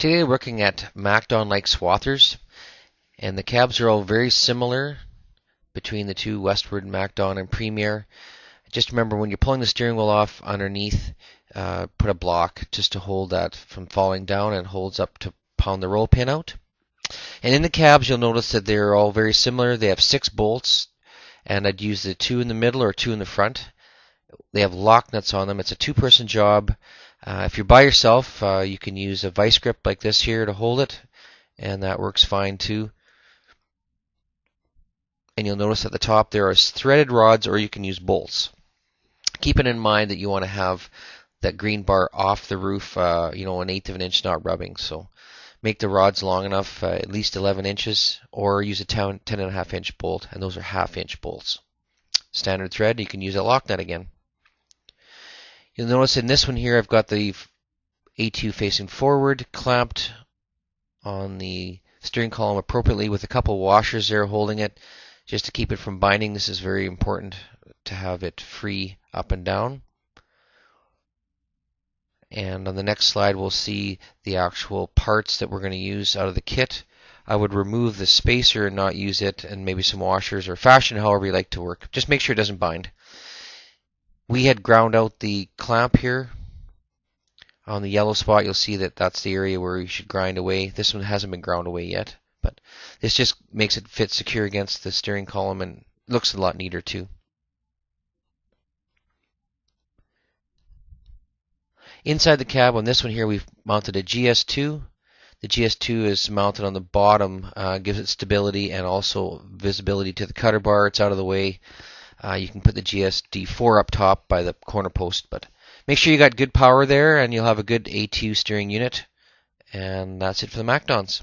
Today we're looking at Macdon like Swathers, and the cabs are all very similar between the two, Westward, Macdon, and Premier. Just remember when you're pulling the steering wheel off underneath, put a block just to hold that from falling down, and holds up to pound the roll pin out. And in the cabs you'll notice that they're all very similar. They have 6 bolts, and I'd use the 2 in the middle or 2 in the front. They have lock nuts on them. It's a 2-person job. If you're by yourself, you can use a vice grip like this here to hold it, and that works fine too. And you'll notice at the top there are threaded rods, or you can use bolts. Keeping in mind that you want to have that green bar off the roof, 1/8 of an inch, not rubbing. So make the rods long enough, at least 11 inches, or use a 10.5 inch bolt, and those are 1/2 inch bolts. Standard thread, you can use a lock nut again. You'll notice in this one here I've got the ATU facing forward, clamped on the steering column appropriately with a couple washers there holding it just to keep it from binding. This is very important to have it free up and down. And on the next slide we'll see the actual parts that we're going to use out of the kit. I would remove the spacer and not use it, and maybe some washers, or fashion however you like to work. Just make sure it doesn't bind. We had ground out the clamp here. On the yellow spot you'll see that that's the area where you should grind away. This one hasn't been ground away yet, but this just makes it fit secure against the steering column and looks a lot neater too. Inside the cab on this one here we've mounted a GS2. The GS2 is mounted on the bottom, gives it stability and also visibility to the cutter bar. It's out of the way. You can put the GSD4 up top by the corner post, but make sure you got good power there and you'll have a good ATU steering unit. And that's it for the Macdons.